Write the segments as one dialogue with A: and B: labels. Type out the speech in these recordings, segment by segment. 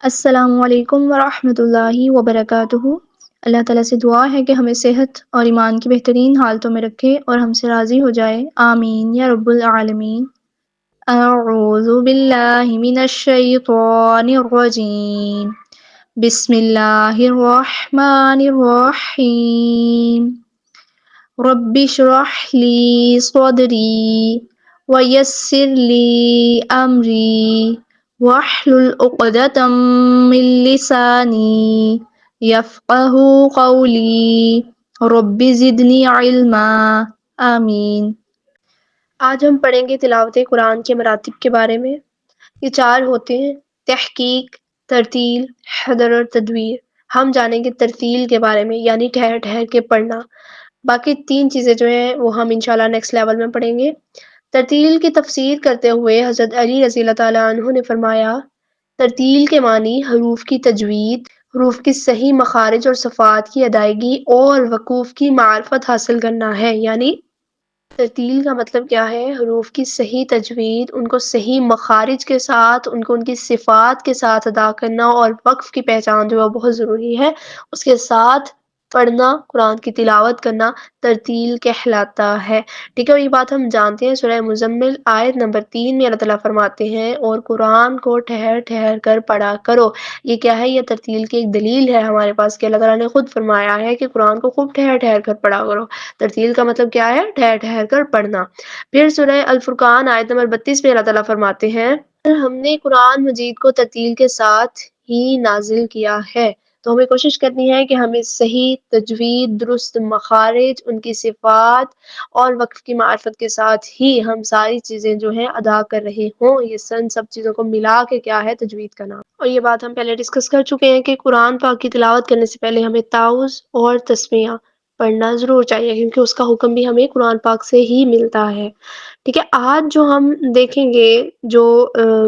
A: السلام علیکم ورحمۃ اللہ وبرکاتہ۔ اللہ تعالیٰ سے دعا ہے کہ ہمیں صحت اور ایمان کی بہترین حالتوں میں رکھے اور ہم سے راضی ہو جائے، آمین یا رب العالمین۔ اعوذ باللہ من الشیطان الرجیم، بسم اللہ الرحمن الرحیم۔ رب اشرح لی صدری ویسر لی امری واحلل عقدۃ من لسانی یفقہوا قولی رب زدنی علما، آمین۔ آج ہم پڑھیں گے تلاوت قرآن کے مراتب کے بارے میں۔ یہ 4 ہوتے ہیں: تحقیق، ترتیل، حدر اور تدویر۔ ہم جانیں گے ترتیل کے بارے میں، یعنی ٹھہر ٹھہر کے پڑھنا۔ باقی 3 چیزیں جو ہیں وہ ہم انشاءاللہ نیکسٹ لیول میں پڑھیں گے۔ ترتیل کی تفسیر کرتے ہوئے حضرت علی رضی اللہ تعالیٰ عنہ نے فرمایا، ترتیل کے معنی حروف کی تجوید، حروف کی صحیح مخارج اور صفات کی ادائیگی اور وقوف کی معرفت حاصل کرنا ہے۔ یعنی ترتیل کا مطلب کیا ہے؟ حروف کی صحیح تجوید، ان کو صحیح مخارج کے ساتھ، ان کو ان کی صفات کے ساتھ ادا کرنا، اور وقف کی پہچان جو ہے بہت ضروری ہے، اس کے ساتھ پڑھنا، قرآن کی تلاوت کرنا ترتیل کہلاتا ہے۔ ٹھیک ہے، اور یہ بات ہم جانتے ہیں سورہ مزمل آیت نمبر 3 میں اللہ تعالیٰ فرماتے ہیں، اور قرآن کو ٹھہر ٹھہر کر پڑھا کرو۔ یہ کیا ہے؟ یہ ترتیل کی ایک دلیل ہے ہمارے پاس کہ اللہ تعالیٰ نے خود فرمایا ہے کہ قرآن کو خوب ٹھہر ٹھہر کر پڑھا کرو۔ ترتیل کا مطلب کیا ہے؟ ٹھہر ٹھہر کر پڑھنا۔ پھر سورہ الفرقان آیت نمبر 32 میں اللہ تعالیٰ فرماتے ہیں، ہم نے قرآن مجید کو ترتیل کے ساتھ ہی نازل کیا ہے، تو ہمیں کوشش کرنی ہے کہ ہمیں صحیح تجوید، درست مخارج، ان کی صفات اور وقف کی معرفت کے ساتھ ہی ہم ساری چیزیں جو ہیں ادا کر رہے ہوں۔ یہ سب چیزوں کو ملا کے کیا ہے؟ تجوید کا نام۔ اور یہ بات ہم پہلے ڈسکس کر چکے ہیں کہ قرآن پاک کی تلاوت کرنے سے پہلے ہمیں تعوذ اور تسمیہ پڑھنا ضرور چاہیے، کیونکہ اس کا حکم بھی ہمیں قرآن پاک سے ہی ملتا ہے۔ ٹھیک ہے، آج جو ہم دیکھیں گے جو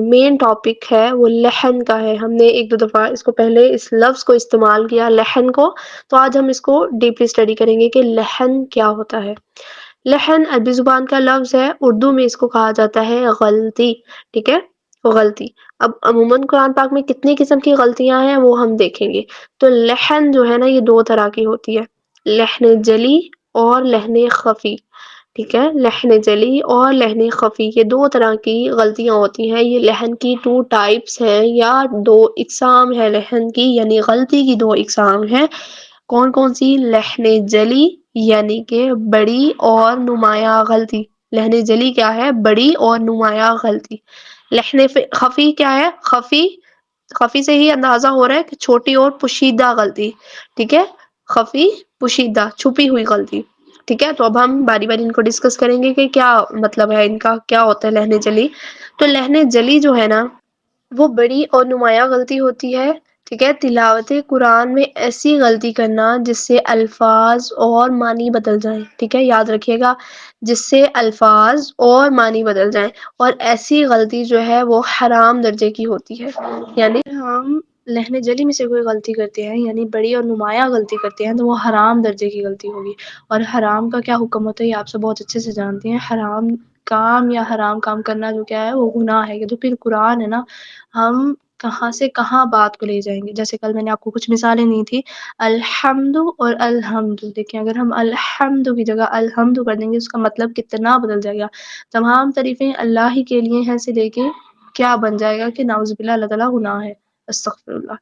A: مین ٹاپک ہے وہ لحن کا ہے۔ ہم نے 1-2 دفعہ اس کو پہلے اس لفظ کو استعمال کیا، لحن کو، تو آج ہم اس کو ڈیپلی اسٹڈی کریں گے کہ لحن کیا ہوتا ہے۔ لحن عربی زبان کا لفظ ہے، اردو میں اس کو کہا جاتا ہے غلطی۔ ٹھیک ہے، غلطی۔ اب عموماً قرآن پاک میں کتنی قسم کی غلطیاں ہیں وہ ہم دیکھیں گے۔ تو لحن جو ہے نا، یہ 2 طرح کی ہوتی ہے، لحن جلی اور لحن خفی۔ ٹھیک ہے، لحن جلی اور لحن خفی، یہ 2 طرح کی غلطیاں ہوتی ہیں۔ یہ لحن کی 2 ٹائپس ہیں یا 2 اقسام ہے لحن کی، یعنی غلطی کی 2 اقسام ہیں۔ کون کون سی؟ لحن جلی یعنی کہ بڑی اور نمایاں غلطی۔ لحن جلی کیا ہے؟ بڑی اور نمایاں غلطی۔ لحن خفی کیا ہے؟ خفی سے ہی اندازہ ہو رہا ہے کہ چھوٹی اور پوشیدہ غلطی۔ ٹھیک ہے، خفی، پوشیدہ، چھپی ہوئی غلطی۔ ٹھیک ہے، تو اب ہم باری باری ان کو ڈسکس کریں گے کہ کیا مطلب ہے ان کا، کیا ہوتا ہے لحن جلی۔ تو لحن جلی جو ہے نا، وہ بڑی اور نمایاں غلطی ہوتی ہے۔ ٹھیک ہے، تلاوت قرآن میں ایسی غلطی کرنا جس سے الفاظ اور معنی بدل جائیں۔ ٹھیک ہے، یاد رکھیے گا، جس سے الفاظ اور معنی بدل جائیں، اور ایسی غلطی جو ہے وہ حرام درجے کی ہوتی ہے۔ یعنی ہم لحن جلی میں سے کوئی غلطی کرتے ہیں، یعنی بڑی اور نمایاں غلطی کرتے ہیں، تو وہ حرام درجے کی غلطی ہوگی۔ اور حرام کا کیا حکم ہوتا ہے یہ آپ سب بہت اچھے سے جانتے ہیں۔ حرام کام یا حرام کام کرنا جو کیا ہے وہ گناہ ہے۔ تو پھر قرآن ہے نا، ہم کہاں سے کہاں بات کو لے جائیں گے؟ جیسے کل میں نے آپ کو کچھ مثالیں دی تھی، الحمد اور الحمد۔ دیکھیں، اگر ہم الحمد کی جگہ الحمد کر دیں گے، اس کا مطلب کتنا بدل جائے گا۔ تمام تعریفیں اللہ ہی کے لیے ہیں سے لے کے کیا بن جائے گا کہ نعوذ باللہ اللہ تعالیٰ گناہ ہے، استغفر اللہ۔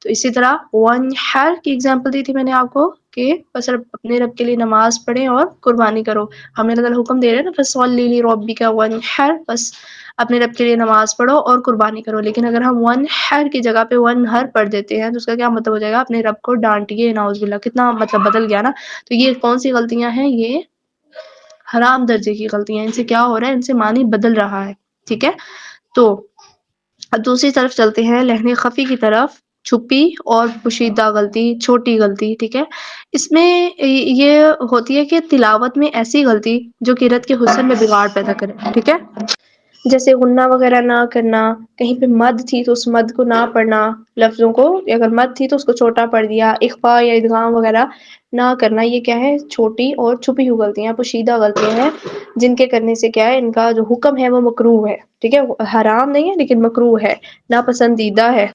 A: تو اسی طرح وانحر کی اگزامپل دی تھی میں نے آپ کو کہ بس اپنے رب کے لیے نماز پڑھیں اور قربانی کرو۔ ہمیں اللہ تعالیٰ حکم دے رہے ہیں نا، فصلی لربک وانحر، بس اپنے رب کے لیے نماز پڑھو اور قربانی کرو۔ لیکن اگر ہم وانحر کی جگہ پہ ونہر پڑھ دیتے ہیں تو اس کا کیا مطلب ہو جائے گا؟ اپنے رب کو ڈانٹیے، نعوذ باللہ۔ کتنا مطلب بدل گیا نا۔ تو یہ کون سی غلطیاں ہیں؟ یہ حرام درجے کی غلطیاں ہیں۔ ان سے کیا ہو رہا ہے؟ ان سے معنی بدل رہا ہے۔ ٹھیک ہے، تو اب دوسری طرف چلتے ہیں، لحن خفی کی طرف، چھپی اور پوشیدہ غلطی، چھوٹی غلطی۔ ٹھیک ہے، اس میں یہ ہوتی ہے کہ تلاوت میں ایسی غلطی جو قرأت کے حسن میں بگاڑ پیدا کرے۔ ٹھیک ہے، جیسے غنہ وغیرہ نہ کرنا، کہیں پہ مد تھی تو اس مد کو نہ پڑھنا، لفظوں کو اگر مد تھی تو اس کو چھوٹا پڑھ دیا، اخفاء یا ادغام وغیرہ نہ کرنا، یہ کیا ہے؟ چھوٹی اور چھپی ہوئی غلطیاں، پوشیدہ غلطیاں ہیں، جن کے کرنے سے کیا ہے؟ ان کا جو حکم ہے وہ مکروہ ہے۔ ٹھیک ہے، حرام نہیں ہے لیکن مکروہ ہے، ناپسندیدہ ہے۔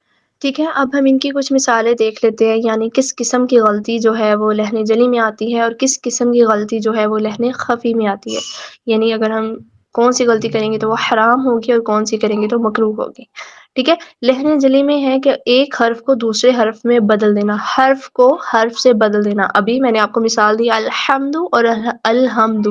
A: ٹھیک ہے، اب ہم ان کی کچھ مثالیں دیکھ لیتے ہیں، یعنی کس قسم کی غلطی جو ہے وہ لہن جلی میں آتی ہے اور کس قسم کی غلطی جو ہے وہ لہن خفی میں آتی ہے، یعنی اگر ہم کون سی غلطی کریں گے تو وہ حرام ہوگی اور کون سی کریں گے تو مکروہ ہوگی. ٹھیک ہے، لہن جلی میں ہے کہ ایک حرف کو دوسرے حرف میں بدل دینا، حرف کو حرف سے بدل دینا. ابھی میں نے آپ کو مثال دی الحمد اور الحمد.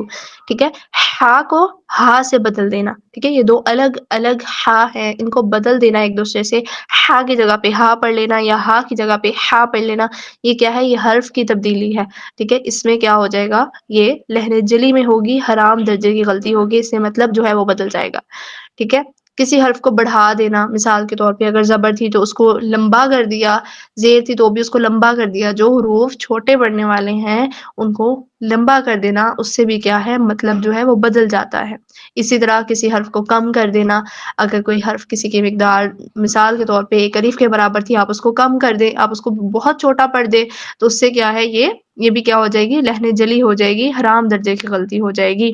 A: ٹھیک ہے، ہا کو ہا سے بدل دینا. ٹھیک ہے، یہ دو الگ الگ ہا ہیں، ان کو بدل دینا ایک دوسرے سے. ہا کی جگہ پہ ہا پڑھ لینا یا ہا کی جگہ پہ ہا پڑھ لینا، یہ کیا ہے؟ یہ حرف کی تبدیلی ہے. ٹھیک ہے، اس میں کیا ہو جائے گا؟ یہ لہن جلی میں ہوگی، حرام درجے کی غلطی ہوگی، اس سے مطلب جو ہے وہ بدل جائے گا. ٹھیک ہے، کسی حرف کو بڑھا دینا، مثال کے طور پہ اگر زبر تھی تو اس کو لمبا کر دیا، زیر تھی تو بھی اس کو لمبا کر دیا. جو حروف چھوٹے پڑھنے والے ہیں ان کو لمبا کر دینا، اس سے بھی کیا ہے؟ مطلب جو ہے وہ بدل جاتا ہے. اسی طرح کسی حرف کو کم کر دینا، اگر کوئی حرف کسی کی مقدار مثال کے طور پہ ایک الف کے برابر تھی، آپ اس کو کم کر دیں، آپ اس کو بہت چھوٹا پڑھ دیں، تو اس سے کیا ہے؟ یہ بھی کیا ہو جائے گی؟ لہن جلی ہو جائے گی، حرام درجے کی غلطی ہو جائے گی.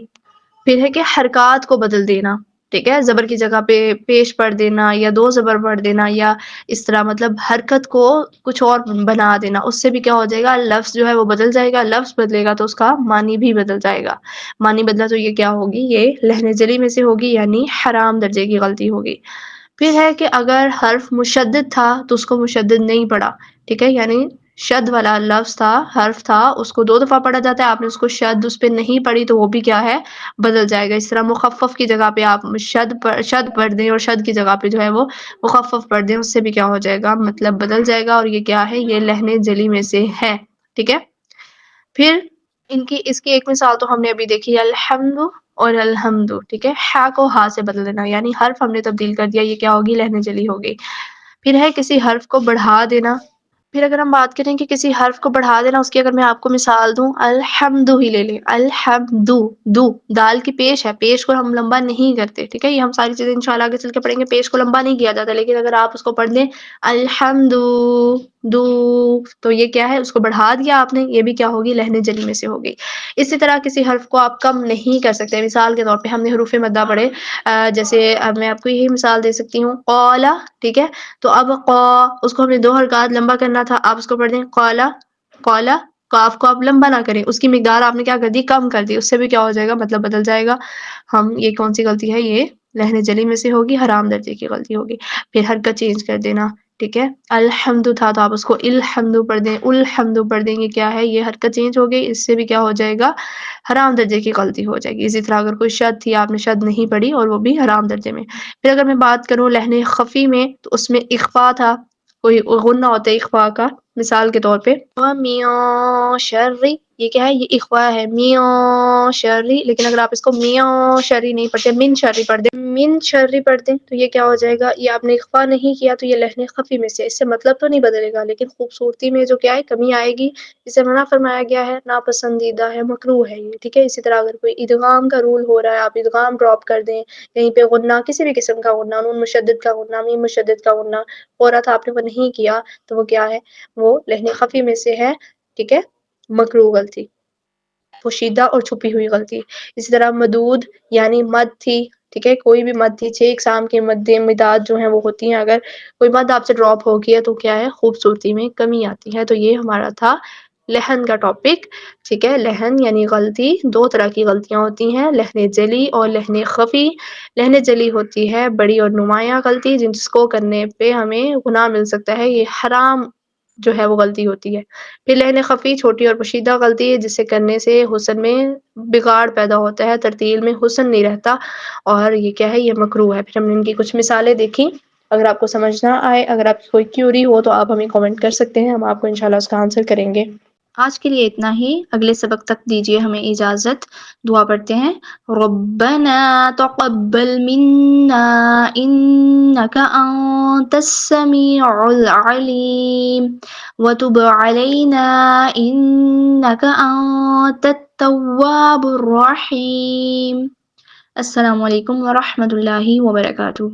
A: پھر ہے کہ حرکات کو بدل دینا. ٹھیک ہے، زبر کی جگہ پہ پیش پڑھ دینا یا دو زبر پڑھ دینا یا اس طرح مطلب حرکت کو کچھ اور بنا دینا، اس سے بھی کیا ہو جائے گا؟ لفظ جو ہے وہ بدل جائے گا. لفظ بدلے گا تو اس کا معنی بھی بدل جائے گا. معنی بدلا تو یہ کیا ہوگی؟ یہ لہن جلی میں سے ہوگی، یعنی حرام درجے کی غلطی ہوگی. پھر ہے کہ اگر حرف مشدد تھا تو اس کو مشدد نہیں پڑھا. ٹھیک ہے، یعنی شد والا لفظ تھا، حرف تھا، اس کو دو دفعہ پڑھا جاتا ہے، آپ نے اس کو شد اس پہ نہیں پڑھی تو وہ بھی کیا ہے؟ بدل جائے گا. اس طرح مخفف کی جگہ پہ آپ شد پڑھ دیں اور شد کی جگہ پہ جو ہے وہ مخفف پڑھ دیں، اس سے بھی کیا ہو جائے گا؟ مطلب بدل جائے گا. اور یہ کیا ہے؟ یہ لہن جلی میں سے ہے. ٹھیک ہے، پھر اس کی ایک مثال تو ہم نے ابھی دیکھی، الحمد اور الحمد. ٹھیک ہے، ہا کو ہا سے بدل دینا، یعنی حرف ہم نے تبدیل کر دیا، یہ کیا ہوگی؟ لہن جلی ہوگی. پھر ہے کسی حرف کو بڑھا دینا. پھر اگر ہم بات کریں کہ کسی حرف کو بڑھا دینا، اس کی اگر میں آپ کو مثال دوں، الحمد ہی لے لیں، الحمد، دو دال کی پیش ہے، پیش کو ہم لمبا نہیں کرتے. ٹھیک ہے، یہ ہم ساری چیزیں انشاءاللہ آگے چل کے پڑھیں گے، پیش کو لمبا نہیں کیا جاتا، لیکن اگر آپ اس کو پڑھ دیں الحمد دو، تو یہ کیا ہے؟ اس کو بڑھا دیا آپ نے، یہ بھی کیا ہوگی؟ لہن جلی میں سے ہوگی. اسی طرح کسی حرف کو آپ کم نہیں کر سکتے. مثال کے طور پہ ہم نے حروف مدہ پڑھے، جیسے اب میں آپ کو یہی مثال دے سکتی ہوں، قالا. ٹھیک ہے، تو اب قا، اس کو ہم نے 2 حرکات لمبا کرنا تھا، آپ اس کو پڑھ دیں قالا قالا. کاف کو آپ لمبا نہ کریں، اس کی مقدار آپ نے کیا کر دی؟ کم کر دی. اس سے بھی کیا ہو جائے گا؟ مطلب بدل جائے گا. یہ کون سی غلطی ہے؟ یہ لہن جلی میں سے ہوگی، حرام درجے کی غلطی ہوگی. پھر حرکت چینج کر دینا. ٹھیک ہے، الحمد تھا تو آپ اس کو الحمد پڑھ دیں، الحمد پڑھ دیں. یہ کیا ہے؟ یہ حرکت چینج ہو گئی، اس سے بھی کیا ہو جائے گا؟ حرام درجے کی غلطی ہو جائے گی. اسی طرح اگر کوئی شد تھی، آپ نے شد نہیں پڑھی اور وہ بھی حرام درجے میں. پھر اگر میں بات کروں لہن خفی میں، تو اس میں اخفا تھا، کوئی غنہ ہوتا ہے اخفا کا. مثال کے طور پہ میاں شرری، یہ کیا ہے؟ یہ اخفا ہے، میاں شرری. لیکن اگر آپ اس کو میاں شرری نہیں پڑھتے، من شرری پڑھ دیں، من شرری پڑھ دیں، تو یہ کیا ہو جائے گا؟ یہ آپ نے اخفا نہیں کیا تو یہ لہن خفی میں سے. اس سے مطلب تو نہیں بدلے گا، لیکن خوبصورتی میں جو کیا ہے؟ کمی آئے گی. اسے منع فرمایا گیا ہے، ناپسندیدہ ہے، مکروہ ہے یہ. ٹھیک ہے، اسی طرح اگر کوئی ادغام کا رول ہو رہا ہے، آپ ادغام ڈراپ کر دیں، کہیں پہ غنہ، کسی بھی قسم کا غنہ، نون مشدد کا غنہ، میم مشدد کا غنہ ہو رہا تھا، آپ نے وہ نہیں کیا، تو وہ کیا ہے؟ وہ لہن خفی میں سے ہے. ٹھیک ہے، مکروہ غلطی، پوشیدہ اور چھپی ہوئی غلطی. اسی طرح مدود یعنی مد تھی. ٹھیک ہے، کوئی بھی مد تھی، 6 اقسام کے مدات جو ہیں وہ ہوتی ہیں. اگر کوئی مد آپ سے ڈراپ ہو گیا تو کیا ہے؟ خوبصورتی میں کمی آتی ہے. تو یہ ہمارا تھا لہن کا ٹاپک. ٹھیک ہے، لہن یعنی غلطی. 2 طرح کی غلطیاں ہوتی ہیں، لہن جلی اور لہن خفی. لہن جلی ہوتی ہے بڑی اور نمایاں غلطی، جس کو کرنے پہ ہمیں گناہ مل سکتا ہے، یہ حرام جو ہے وہ غلطی ہوتی ہے. پھر لہن خفی چھوٹی اور پوشیدہ غلطی ہے، جسے کرنے سے حسن میں بگاڑ پیدا ہوتا ہے، ترتیل میں حسن نہیں رہتا، اور یہ کیا ہے؟ یہ مکروہ ہے. پھر ہم نے ان کی کچھ مثالیں دیکھی. اگر آپ کو سمجھ نہ آئے، اگر آپ کی کوئی کیوری ہو تو آپ ہمیں کامنٹ کر سکتے ہیں، ہم آپ کو انشاءاللہ اس کا آنسر کریں گے. آج کے لیے اتنا ہی، اگلے سبق تک دیجیے ہمیں اجازت. دعا پڑھتے ہیں، ربنا تقبل منا انك انت السميع العليم وتب علينا انك انت التواب الرحيم. السلام علیکم ورحمۃ اللہ وبرکاتہ.